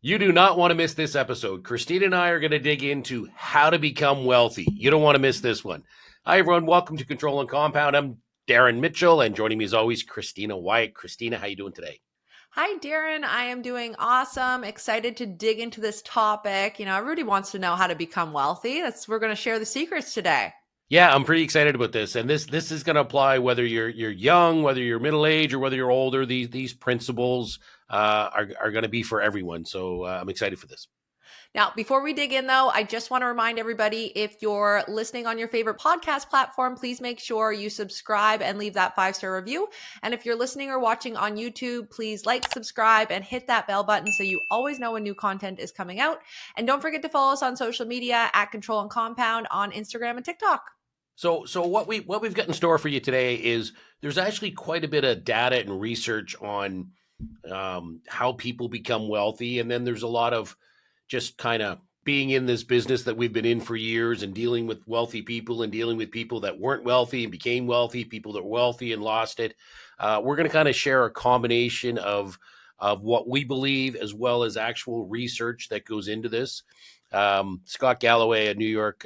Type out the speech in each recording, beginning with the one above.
You do not want to miss this episode. Christina and I are going to dig into how to become wealthy. You don't want to miss this one. Hi, everyone. Welcome to Control and Compound. I'm Darren Mitchell, and joining me as always, Christina Wyatt. Christina, how you doing today? Hi, Darren. I am doing awesome. Excited to dig into this topic. Everybody wants to know how to become wealthy. We're going to share the secrets today. Yeah, I'm pretty excited about this, and this is going to apply whether you're young, whether you're middle age, or whether you're older. These principles are going to be for everyone. So I'm excited for this. Now, before we dig in, though, I just want to remind everybody, if you're listening on your favorite podcast platform, please make sure you subscribe and leave that 5-star review. And if you're listening or watching on YouTube, please like, subscribe, and hit that bell button so you always know when new content is coming out. And don't forget to follow us on social media at Control and Compound on Instagram and TikTok. So what we've got in store for you today is there's actually quite a bit of data and research on how people become wealthy, and then there's a lot of just kind of being in this business that we've been in for years and dealing with wealthy people and dealing with people that weren't wealthy and became wealthy, people that were wealthy and lost it. We're going to kind of share a combination of what we believe as well as actual research that goes into this. Scott Galloway, a New York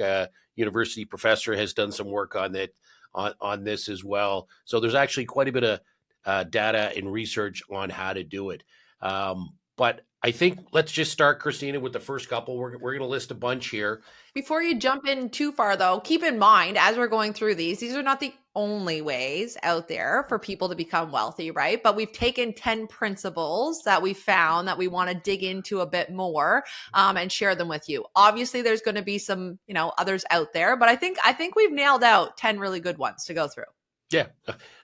University professor, has done some work on that on this as well. So there's actually quite a bit of data and research on how to do it. But I think let's just start, Christina, with the first couple. We're going to list a bunch here. Before you jump in too far, though, keep in mind as we're going through these are not the only ways out there for people to become wealthy, right? But we've taken 10 principles that we found that we want to dig into a bit more and share them with you. Obviously, there's going to be some, others out there, but I think we've nailed out 10 really good ones to go through. Yeah,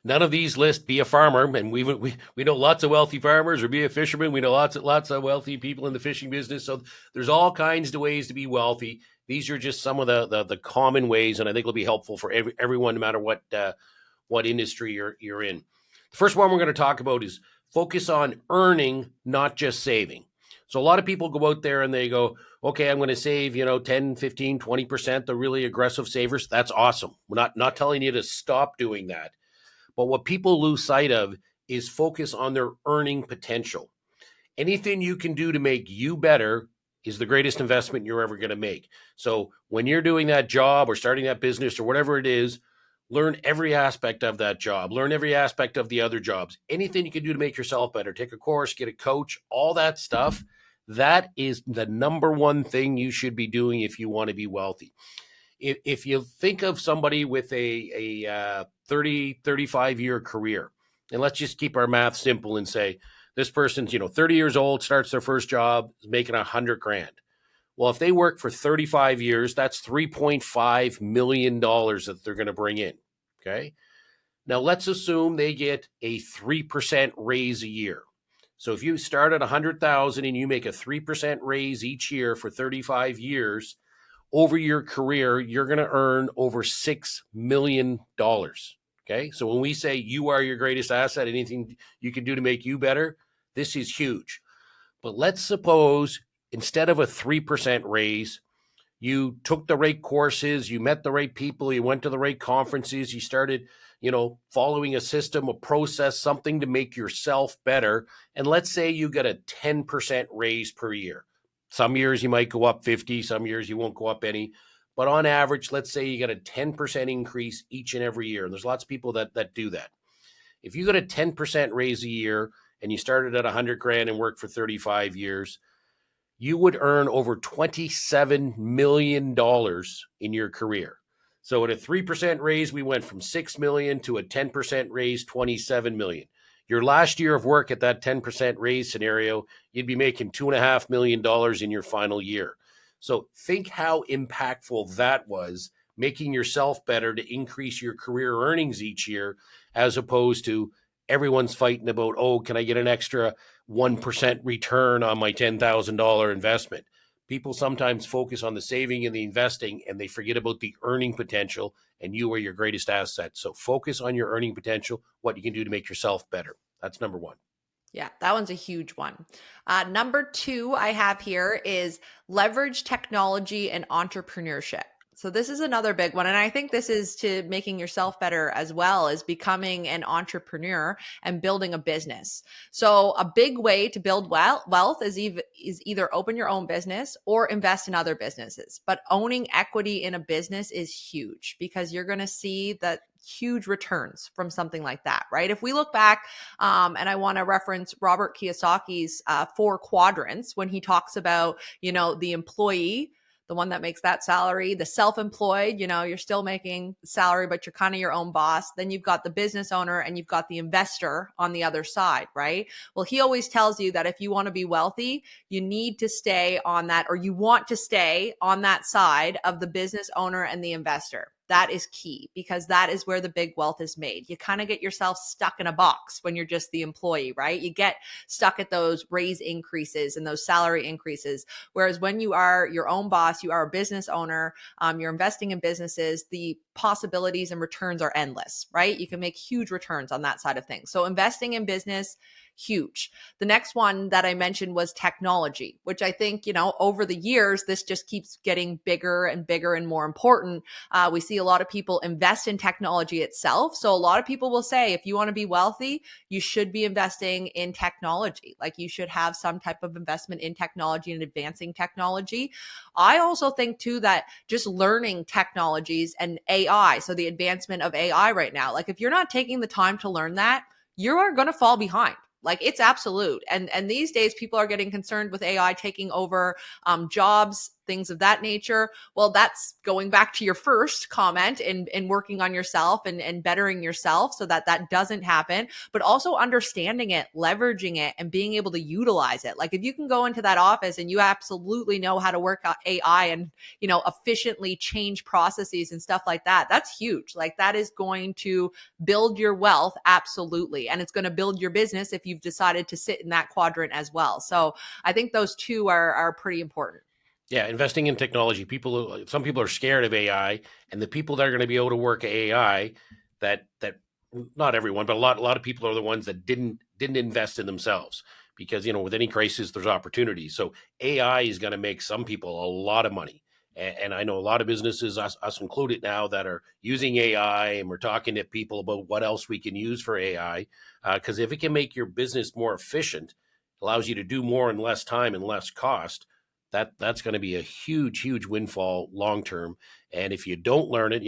none of these list be a farmer, and we know lots of wealthy farmers, or be a fisherman. We know lots of wealthy people in the fishing business. So there's all kinds of ways to be wealthy. These are just some of the common ways, and I think it'll be helpful for everyone, no matter what industry you're in. The first one we're going to talk about is focus on earning, not just saving. So a lot of people go out there and they go, okay, I'm going to save, 10, 15, 20%. The really aggressive savers. That's awesome. We're not telling you to stop doing that. But what people lose sight of is focus on their earning potential. Anything you can do to make you better is the greatest investment you're ever going to make. So when you're doing that job or starting that business or whatever it is, learn every aspect of that job, learn every aspect of the other jobs, anything you can do to make yourself better, take a course, get a coach, all that stuff. That is the number one thing you should be doing if you want to be wealthy. If you think of somebody with a 30, 35-year career, and let's just keep our math simple and say this person's, 30 years old, starts their first job, is making $100,000. Well, if they work for 35 years, that's $3.5 million that they're going to bring in. Okay. Now let's assume they get a 3% raise a year. So if you start at 100,000 and you make a 3% raise each year for 35 years, over your career, you're going to earn over $6 million. Okay. So when we say you are your greatest asset, anything you can do to make you better, this is huge. But let's suppose instead of a 3% raise, you took the right courses, you met the right people, you went to the right conferences, you started, following a system, a process, something to make yourself better. And let's say you get a 10% raise per year. Some years you might go up 50, some years you won't go up any. But on average, let's say you get a 10% increase each and every year. And there's lots of people that do that. If you get a 10% raise a year and you started at $100,000 and worked for 35 years, you would earn over $27 million in your career. So at a 3% raise, we went from 6 million to a 10% raise, 27 million. Your last year of work at that 10% raise scenario, you'd be making $2.5 million in your final year. So think how impactful that was, making yourself better to increase your career earnings each year, as opposed to everyone's fighting about, oh, can I get an extra 1% return on my $10,000 investment? People sometimes focus on the saving and the investing, and they forget about the earning potential, and you are your greatest asset. So focus on your earning potential, what you can do to make yourself better. That's number one. Yeah, that one's a huge one. Number 2 I have here is leverage technology and entrepreneurship. So this is another big one. And I think this is to making yourself better as well as becoming an entrepreneur and building a business. So a big way to build wealth is either open your own business or invest in other businesses. But owning equity in a business is huge because you're going to see that huge returns from something like that, right? If we look back, and I want to reference Robert Kiyosaki's 4 quadrants when he talks about, the employee, the one that makes that salary, the self-employed, you're still making salary, but you're kind of your own boss. Then you've got the business owner and you've got the investor on the other side, right? Well, he always tells you that if you want to be wealthy, you need to stay on that, or you want to stay on that side of the business owner and the investor. That is key because that is where the big wealth is made. You kind of get yourself stuck in a box when you're just the employee, right? You get stuck at those raise increases and those salary increases. Whereas when you are your own boss, you are a business owner, you're investing in businesses, the possibilities and returns are endless, right? You can make huge returns on that side of things. So investing in business, huge. The next one that I mentioned was technology, which I think, over the years, this just keeps getting bigger and bigger and more important. We see a lot of people invest in technology itself. So a lot of people will say, if you want to be wealthy, you should be investing in technology. Like you should have some type of investment in technology and advancing technology. I also think too that just learning technologies and AI, so the advancement of AI right now, like if you're not taking the time to learn that, you are going to fall behind. Like it's absolute. And these days people are getting concerned with AI taking over jobs, things of that nature. Well, that's going back to your first comment in working on yourself and bettering yourself so that that doesn't happen, but also understanding it, leveraging it, and being able to utilize it. Like if you can go into that office and you absolutely know how to work out AI and, efficiently change processes and stuff like that, that's huge. Like that is going to build your wealth. Absolutely. And it's going to build your business if you've decided to sit in that quadrant as well. So I think those two are pretty important. Yeah, investing in technology. Some people are scared of AI, and the people that are going to be able to work AI, that not everyone, but a lot of people are the ones that didn't invest in themselves because with any crisis there's opportunities. So AI is going to make some people a lot of money, and I know a lot of businesses, us included now, that are using AI, and we're talking to people about what else we can use for AI, because if it can make your business more efficient, allows you to do more in less time and less cost, that's going to be a huge windfall long term. And if you don't learn it,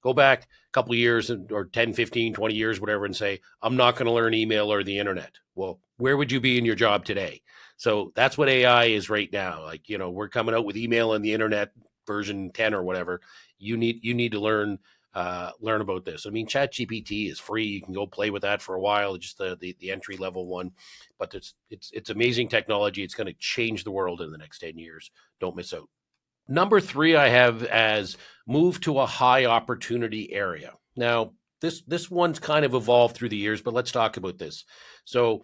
go back a couple of years or 10, 15, 20 years, whatever, and say, I'm not going to learn email or the internet. Well, where would you be in your job today? So that's what AI is right now. Like, we're coming out with email and the internet version 10 or whatever. You need to learn about this. I mean, ChatGPT is free. You can go play with that for a while, just the entry level one. But it's amazing technology. It's going to change the world in the next 10 years. Don't miss out. Number 3, I have as move to a high opportunity area. Now, this one's kind of evolved through the years, but let's talk about this. So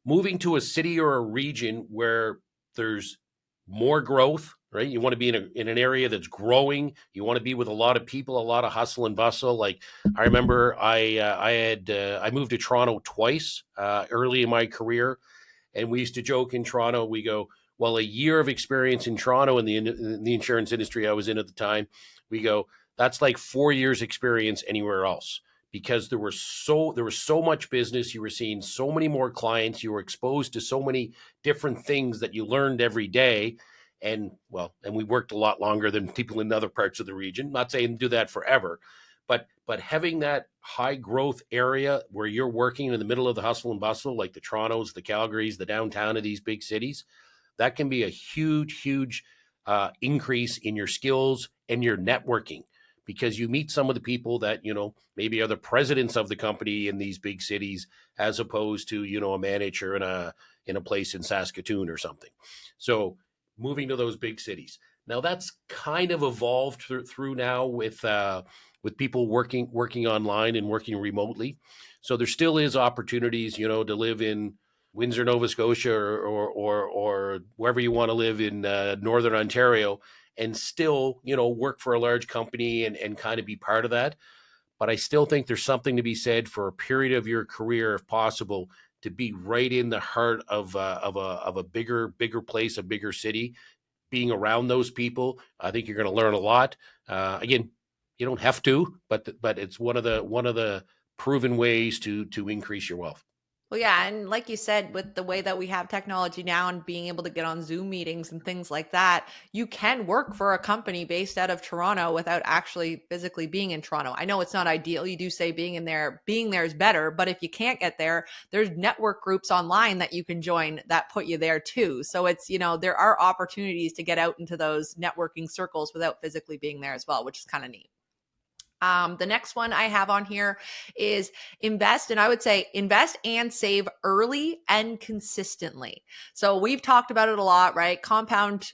moving to a city or a region where there's more growth, right? You want to be in an area that's growing. You want to be with a lot of people, a lot of hustle and bustle. Like I remember I moved to Toronto twice early in my career, and we used to joke in Toronto, we go, well, a year of experience in Toronto in the insurance industry I was in at the time, we go, that's like 4 years experience anywhere else, because there was so much business. You were seeing so many more clients. You were exposed to so many different things that you learned every day. And we worked a lot longer than people in other parts of the region. Not saying do that forever, but having that high growth area where you're working in the middle of the hustle and bustle, like the Torontos, the Calgarys, the downtown of these big cities, that can be a huge increase in your skills and your networking, because you meet some of the people that, maybe are the presidents of the company in these big cities, as opposed to, a manager in a place in Saskatoon or something. So moving to those big cities. Now that's kind of evolved through now with people working online and working remotely. So there still is opportunities, to live in Windsor, Nova Scotia, or wherever you want to live in Northern Ontario, and still, work for a large company and kind of be part of that. But I still think there's something to be said for a period of your career, if possible, to be right in the heart of a bigger place, a bigger city, being around those people. I think you're going to learn a lot. Again, you don't have to, but it's one of the proven ways to increase your wealth. Well, yeah, and like you said, with the way that we have technology now and being able to get on Zoom meetings and things like that, you can work for a company based out of Toronto without actually physically being in Toronto. I know it's not ideal. You do say being there is better, but if you can't get there, there's network groups online that you can join that put you there too. So it's, there are opportunities to get out into those networking circles without physically being there as well, which is kind of neat. The next one I have on here is invest. And I would say invest and save early and consistently. So we've talked about it a lot, right? Compound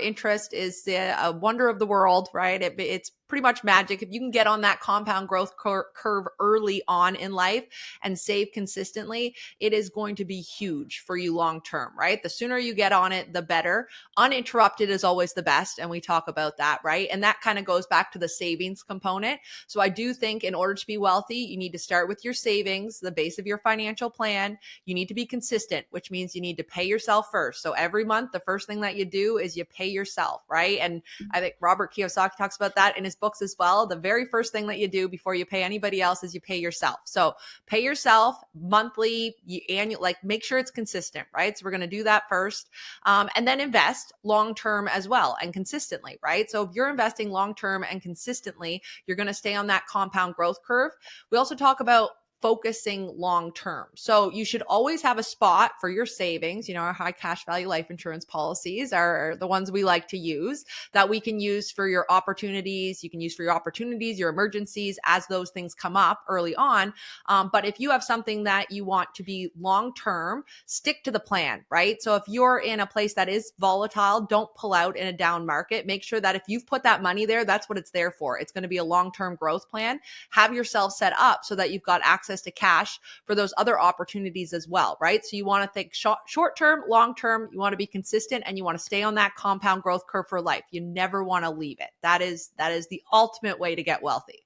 interest is a wonder of the world, right? It's pretty much magic. If you can get on that compound growth curve early on in life and save consistently, it is going to be huge for you long term, right? The sooner you get on it, the better. Uninterrupted is always the best. And we talk about that, right? And that kind of goes back to the savings component. So I do think in order to be wealthy, you need to start with your savings, the base of your financial plan. You need to be consistent, which means you need to pay yourself first. So every month, the first thing that you do is you pay yourself, right? And I think Robert Kiyosaki talks about that in his books as well. The very first thing that you do before you pay anybody else is you pay yourself. So pay yourself monthly, annual, like make sure it's consistent, right? So we're going to do that first. And then invest long-term as well and consistently, right? So if you're investing long-term and consistently, you're going to stay on that compound growth curve. We also talk about focusing long term. So you should always have a spot for your savings. Our high cash value life insurance policies are the ones we like to use that we can use for your opportunities. You can use for your opportunities, your emergencies as those things come up early on. But if you have something that you want to be long term, stick to the plan, right? So if you're in a place that is volatile, don't pull out in a down market. Make sure that if you've put that money there, that's what it's there for. It's going to be a long-term growth plan. Have yourself set up so that you've got access to cash for those other opportunities as well, right? So you want to think short term, long term, you want to be consistent, and you want to stay on that compound growth curve for life. You never want to leave it. That is the ultimate way to get wealthy.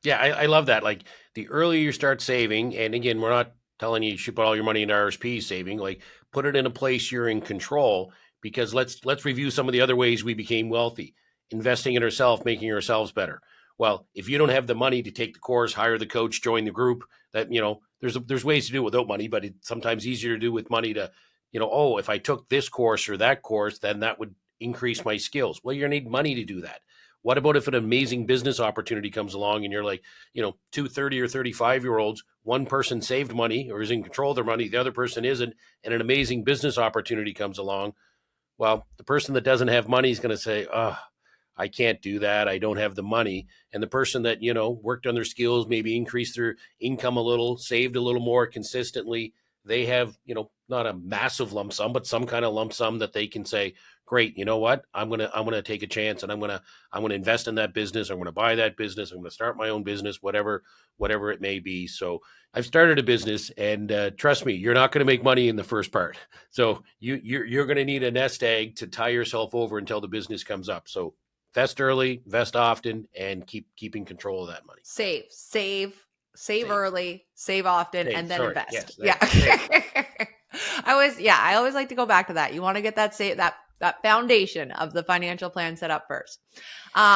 Yeah, I love that. Like the earlier you start saving, and again, we're not telling you should put all your money in RSP saving, like put it in a place you're in control, because let's review some of the other ways we became wealthy. Investing in ourselves, making ourselves better. Well, if you don't have the money to take the course, hire the coach, join the group, that, there's ways to do it without money, but it's sometimes easier to do with money to, oh, if I took this course or that course, then that would increase my skills. Well, you're going to need money to do that. What about if an amazing business opportunity comes along and you're like, two 30 or 35-year-olds, one person saved money or is in control of their money, the other person isn't, and an amazing business opportunity comes along. Well, the person that doesn't have money is going to say, oh, I can't do that. I don't have the money. And the person that, worked on their skills, maybe increased their income a little, saved a little more consistently, they have, not a massive lump sum, but some kind of lump sum that they can say, great, you know what? I'm going to take a chance and I'm going to invest in that business. I'm going to buy that business. I'm going to start my own business, whatever it may be. So I've started a business, and trust me, you're not going to make money in the first part. So you're going to need a nest egg to tie yourself over until the business comes up. So invest early, invest often, and keeping control of that money. Save early, save often, and then invest. Yes, I always like to go back to that. You want to get that foundation of the financial plan set up first.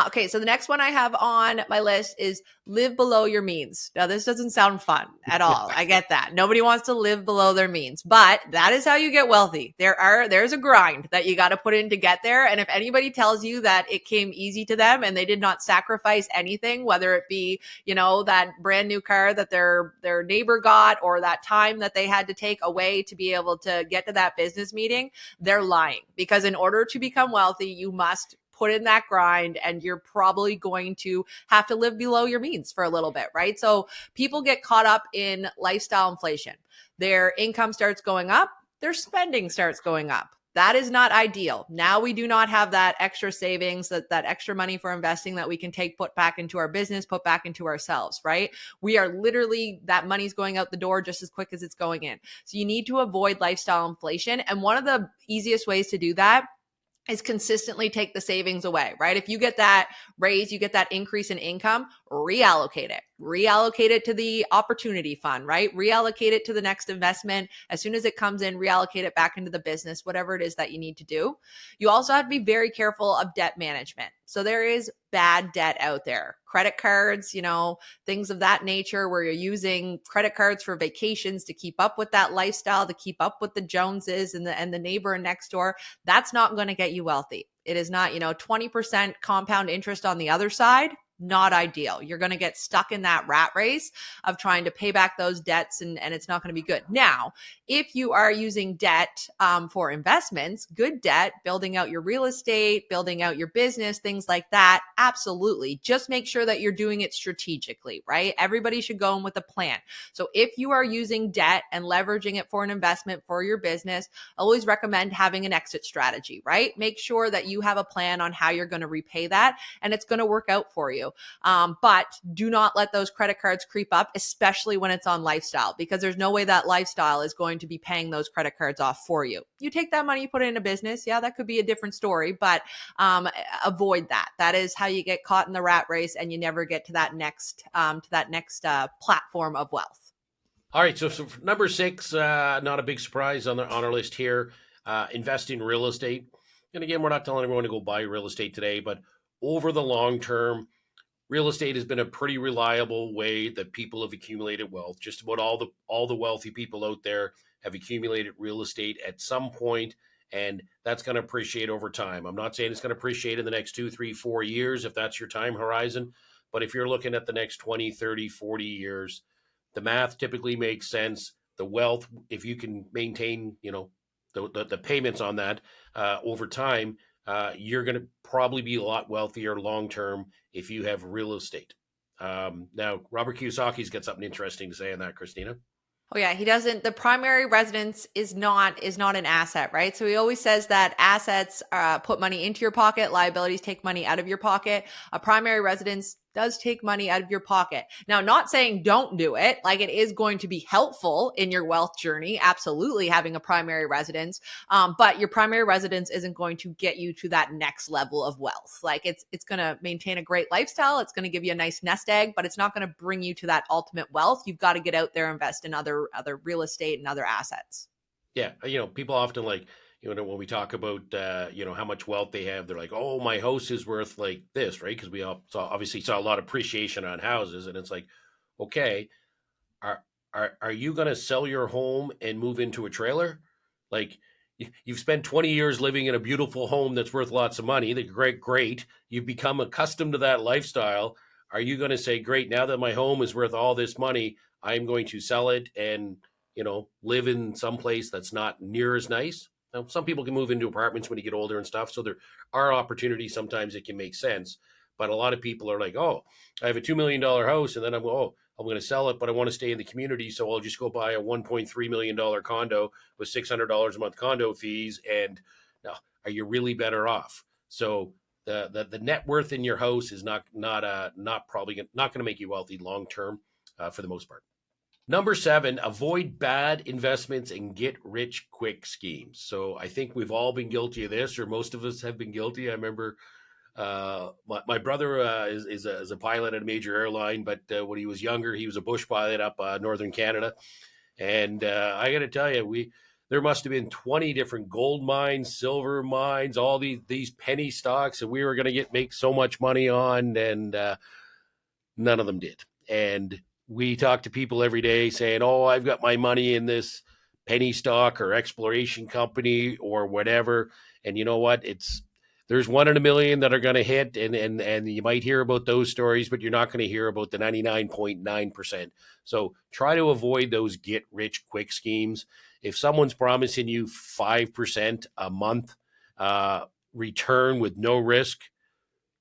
Okay, so the next one I have on my list is live below your means. Now, this doesn't sound fun at all. I get that. Nobody wants to live below their means, but that is how you get wealthy. There's a grind that you got to put in to get there. And if anybody tells you that it came easy to them and they did not sacrifice anything, whether it be, that brand new car that their neighbor got, or that time that they had to take away to be able to get to that business meeting, they're lying. Because in order to become wealthy, you must put in that grind, and you're probably going to have to live below your means for a little bit, right? So people get caught up in lifestyle inflation. Their income starts going up, their spending starts going up. That is not ideal. Now we do not have that extra savings, that extra money for investing that we can put back into our business, put back into ourselves, right? We are literally, that money's going out the door just as quick as it's going in. So you need to avoid lifestyle inflation. And one of the easiest ways to do that is consistently take the savings away, right? If you get that raise, you get that increase in income, reallocate it to the opportunity fund, right? Reallocate it to the next investment. As soon as it comes in, reallocate it back into the business, whatever it is that you need to do. You also have to be very careful of debt management. So there is bad debt out there, credit cards, things of that nature, where you're using credit cards for vacations to keep up with that lifestyle, to keep up with the Joneses and the neighbor next door. That's not going to get you wealthy. It is not, 20% compound interest on the other side. Not ideal. You're going to get stuck in that rat race of trying to pay back those debts, and it's not going to be good. Now, if you are using debt for investments, good debt, building out your real estate, building out your business, things like that, absolutely. Just make sure that you're doing it strategically, right? Everybody should go in with a plan. So if you are using debt and leveraging it for an investment for your business, I always recommend having an exit strategy, right? Make sure that you have a plan on how you're going to repay that, and it's going to work out for you. But do not let those credit cards creep up, especially when it's on lifestyle, because there's no way that lifestyle is going to be paying those credit cards off for you. You take that money, you put it in a business. Yeah, that could be a different story, but avoid that. That is how you get caught in the rat race and you never get to that next platform of wealth. All right, so for number 6, not a big surprise on our list here. Invest in real estate. And again, we're not telling everyone to go buy real estate today, but over the long term, real estate has been a pretty reliable way that people have accumulated wealth. Just about all the wealthy people out there have accumulated real estate at some point, and that's going to appreciate over time. I'm not saying it's going to appreciate in the next 2, 3, 4 years if that's your time horizon, but if you're looking at the next 20, 30, 40 years, the math typically makes sense. The wealth, if you can maintain, the payments on that over time, you're going to probably be a lot wealthier long term if you have real estate. Now, Robert Kiyosaki's got something interesting to say on that, Christina. Oh yeah, he doesn't. The primary residence is not an asset, right? So he always says that assets put money into your pocket, liabilities take money out of your pocket. A primary residence does take money out of your pocket. Now, not saying don't do it, like it is going to be helpful in your wealth journey, absolutely having a primary residence, but your primary residence isn't going to get you to that next level of wealth. Like it's going to maintain a great lifestyle, it's going to give you a nice nest egg, but it's not going to bring you to that ultimate wealth. You've got to get out there, invest in other real estate and other assets. Yeah, people often when we talk about, how much wealth they have, they're like, oh, my house is worth like this, right? Because we obviously saw a lot of appreciation on houses. And it's like, okay, are you going to sell your home and move into a trailer? Like, you've spent 20 years living in a beautiful home that's worth lots of money. Great. You've become accustomed to that lifestyle. Are you going to say, great, now that my home is worth all this money, I'm going to sell it and, live in some place that's not near as nice? Now, some people can move into apartments when you get older and stuff. So there are opportunities. Sometimes it can make sense. But a lot of people are like, oh, I have a $2 million house and then I'm going to sell it, but I want to stay in the community. So I'll just go buy a $1.3 million condo with $600 a month condo fees. And now, are you really better off? So the net worth in your house is not probably not going to make you wealthy long term for the most part. Number 7, avoid bad investments and get rich quick schemes. So I think we've all been guilty of this, or most of us have been guilty. I remember my brother is a pilot at a major airline, but when he was younger, he was a bush pilot up northern Canada. And I got to tell you, there must have been 20 different gold mines, silver mines, all these penny stocks that we were going to make so much money on, and none of them did. And we talk to people every day saying, oh, I've got my money in this penny stock or exploration company or whatever. And you know what? There's 1 in a million that are going to hit, and you might hear about those stories, but you're not going to hear about the 99.9%. So try to avoid those get rich quick schemes. If someone's promising you 5% a month return with no risk,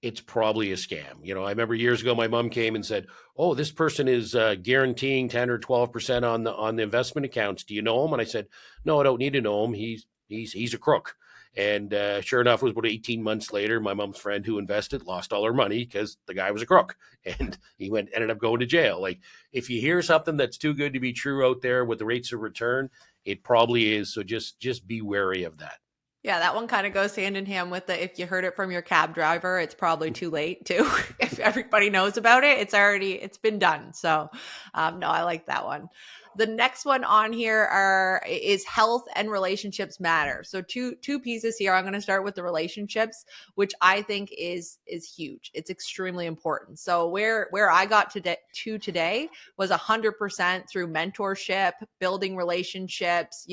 it's probably a scam. I remember years ago, my mom came and said, oh, this person is guaranteeing 10 or 12% on the investment accounts. Do you know him? And I said, no, I don't need to know him. He's a crook. And sure enough, it was about 18 months later, my mom's friend who invested lost all her money because the guy was a crook, and he ended up going to jail. Like, if you hear something that's too good to be true out there with the rates of return, it probably is. So just be wary of that. Yeah, that one kind of goes hand in hand with the if you heard it from your cab driver, it's probably too late too. If everybody knows about it, it's been done. So, no, I like that one. The next one on here is health and relationships matter. So two pieces here. I'm going to start with the relationships, which I think is huge. It's extremely important. So where I got today was 100% through mentorship, building relationships.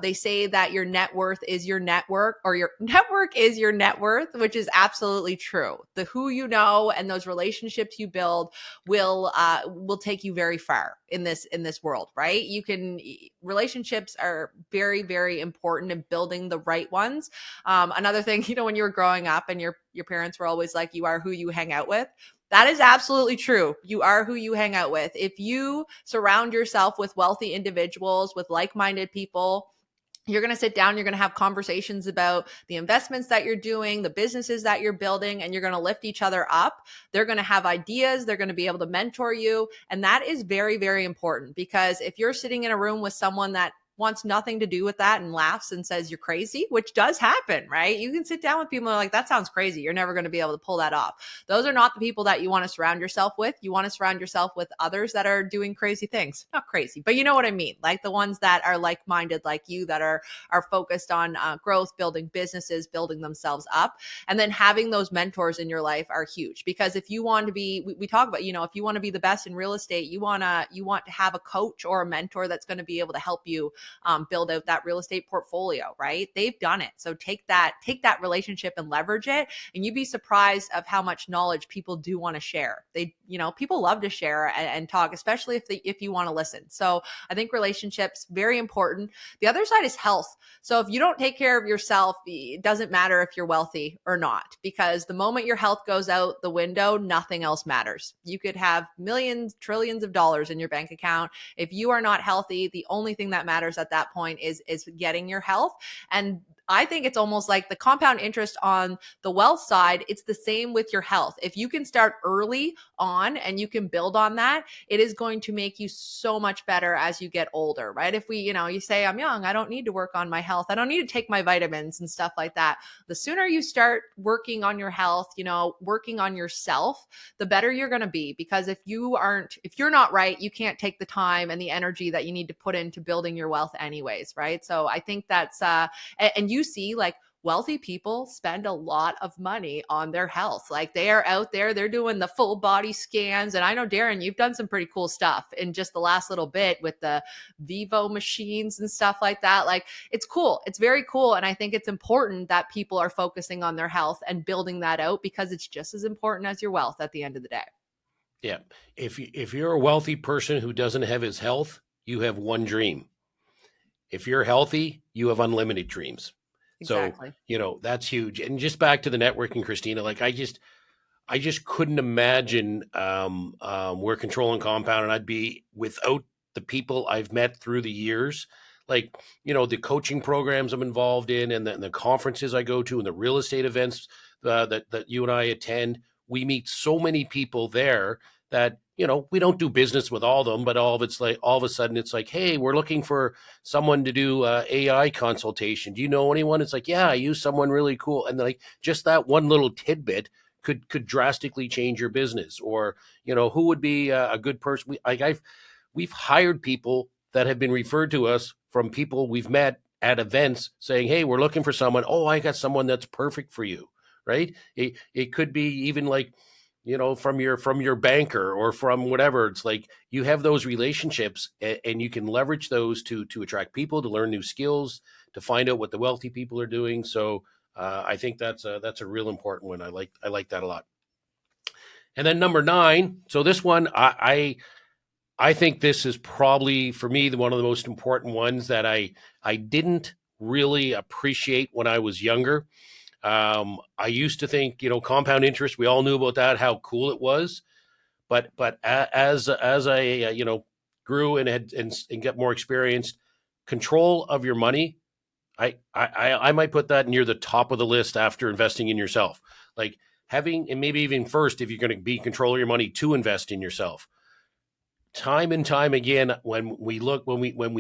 They say that your net worth is your network, or your network is your net worth, which is absolutely true. The who you know and those relationships you build will take you very far in this world, right? Relationships are very, very important in building the right ones. Another thing, when you were growing up and your parents were always like, you are who you hang out with. That is absolutely true. You are who you hang out with. If you surround yourself with wealthy individuals, with like-minded people, you're going to sit down, you're going to have conversations about the investments that you're doing, the businesses that you're building, and you're going to lift each other up. They're going to have ideas. They're going to be able to mentor you. And that is very, very important, because if you're sitting in a room with someone that wants nothing to do with that and laughs and says you're crazy, which does happen, right? You can sit down with people and like, that sounds crazy. You're never going to be able to pull that off. Those are not the people that you want to surround yourself with. You want to surround yourself with others that are doing crazy things. Not crazy, but you know what I mean? Like the ones that are like-minded like you, that are focused on growth, building businesses, building themselves up. And then having those mentors in your life are huge, because if you want to be, we talk about, if you want to be the best in real estate, you want to have a coach or a mentor that's going to be able to help you build out that real estate portfolio, right? They've done it. So take that relationship and leverage it. And you'd be surprised of how much knowledge people do want to share. People love to share and talk, especially if you want to listen. So I think relationships, very important. The other side is health. So if you don't take care of yourself, it doesn't matter if you're wealthy or not, because the moment your health goes out the window, nothing else matters. You could have millions, trillions of dollars in your bank account. If you are not healthy, the only thing that matters at that point is getting your health. And I think it's almost like the compound interest on the wealth side. It's the same with your health. If you can start early on and you can build on that, it is going to make you so much better as you get older, right? If you say, I'm young, I don't need to work on my health, I don't need to take my vitamins and stuff like that. The sooner you start working on your health, working on yourself, the better you're going to be. Because if you're not right, you can't take the time and the energy that you need to put into building your wealth anyways, right? So I think that's, and you see, like, wealthy people spend a lot of money on their health. Like, they are out there, they're doing the full body scans. And I know, Darren, you've done some pretty cool stuff in just the last little bit with the Vivo machines and stuff like that. Like, it's cool. It's very cool. And I think it's important that people are focusing on their health and building that out, because it's just as important as your wealth at the end of the day. Yeah. If you're a wealthy person who doesn't have his health, you have one dream. If you're healthy, you have unlimited dreams. Exactly. So, that's huge. And just back to the networking, Christina, like I just couldn't imagine where Control and Compound I'd be without the people I've met through the years. Like, the coaching programs I'm involved in, and the conferences I go to, and the real estate events that you and I attend. We meet so many people there that, we don't do business with all of them, but all of a sudden it's like, hey, we're looking for someone to do AI consultation. Do you know anyone? It's like, yeah, I use someone really cool. And like, just that one little tidbit could drastically change your business. Or, who would be a good person? We've hired people that have been referred to us from people we've met at events saying, hey, we're looking for someone. Oh, I got someone that's perfect for you. Right. It could be even like, from your banker or from whatever. It's like you have those relationships, and you can leverage those to attract people, to learn new skills, to find out what the wealthy people are doing. So I think that's a real important one. I like that a lot. And then number 9. So this one, I think this is probably for me one of the most important ones that I didn't really appreciate when I was younger. I used to think, compound interest, we all knew about that, how cool it was. But as I grew and got more experienced, control of your money, I might put that near the top of the list after investing in yourself. Like having, and maybe even first, if you're going to be control of your money, to invest in yourself. Time and time again, when we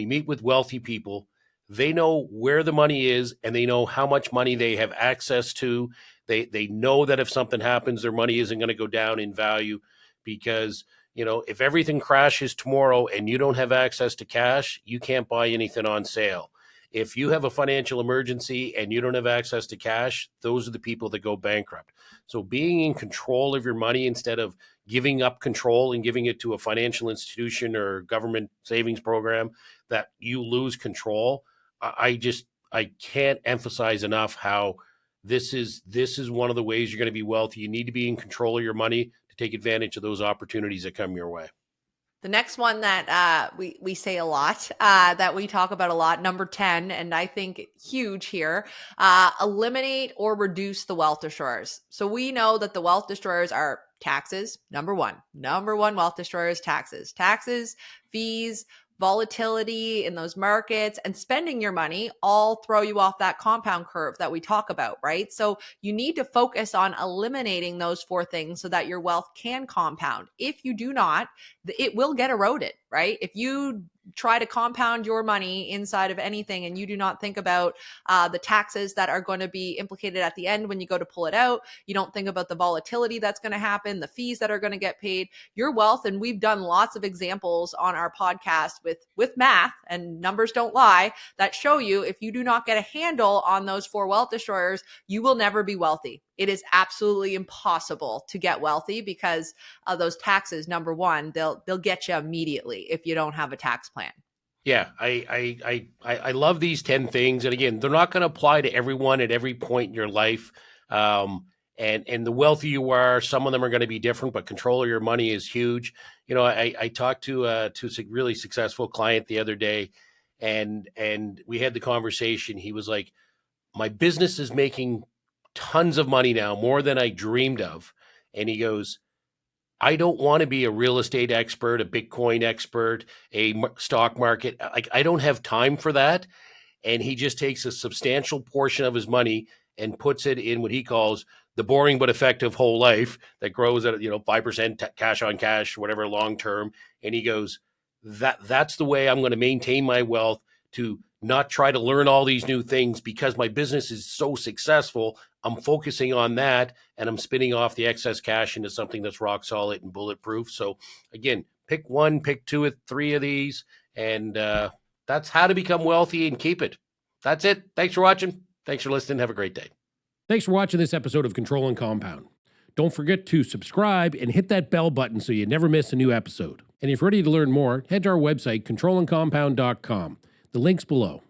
meet with wealthy people, they know where the money is and they know how much money they have access to. They know that if something happens, their money isn't going to go down in value because, if everything crashes tomorrow and you don't have access to cash, you can't buy anything on sale. If you have a financial emergency and you don't have access to cash, those are the people that go bankrupt. So being in control of your money instead of giving up control and giving it to a financial institution or government savings program that you lose control. I can't emphasize enough how this is one of the ways you're going to be wealthy. You need to be in control of your money to take advantage of those opportunities that come your way. The next one that we say a lot, that we talk about a lot, number 10, and I think huge here, eliminate or reduce the wealth destroyers. So we know that the wealth destroyers are taxes, number one wealth destroyers, taxes, fees, volatility in those markets, and spending your money all throw you off that compound curve that we talk about, right? So you need to focus on eliminating those 4 things so that your wealth can compound. If you do not, it will get eroded, right? If you try to compound your money inside of anything and you do not think about the taxes that are going to be implicated at the end when you go to pull it out, you don't think about the volatility that's going to happen, the fees that are going to get paid, your wealth. And we've done lots of examples on our podcast with math, and numbers don't lie, that show you if you do not get a handle on those 4 wealth destroyers, you will never be wealthy. It is absolutely impossible to get wealthy because of those taxes. Number one, they'll get you immediately if you don't have a tax plan. Yeah, I love these 10 things. And again, they're not going to apply to everyone at every point in your life. And the wealthier you are, some of them are going to be different, but control of your money is huge. I talked to a really successful client the other day, and we had the conversation. He was like, my business is making tons of money now, more than I dreamed of. And he goes, I don't want to be a real estate expert, a Bitcoin expert, a stock market. Like, I don't have time for that. And he just takes a substantial portion of his money and puts it in what he calls the boring but effective whole life that grows at 5% cash on cash, whatever, long term. And he goes, that's the way I'm going to maintain my wealth, to not try to learn all these new things because my business is so successful. I'm focusing on that and I'm spinning off the excess cash into something that's rock solid and bulletproof. So again, pick 1, pick 2 or 3 of these, and that's how to become wealthy and keep it. That's it. Thanks for watching. Thanks for listening. Have a great day. Thanks for watching this episode of Control and Compound. Don't forget to subscribe and hit that bell button so you never miss a new episode. And if you're ready to learn more, head to our website, controlandcompound.com. The link's below.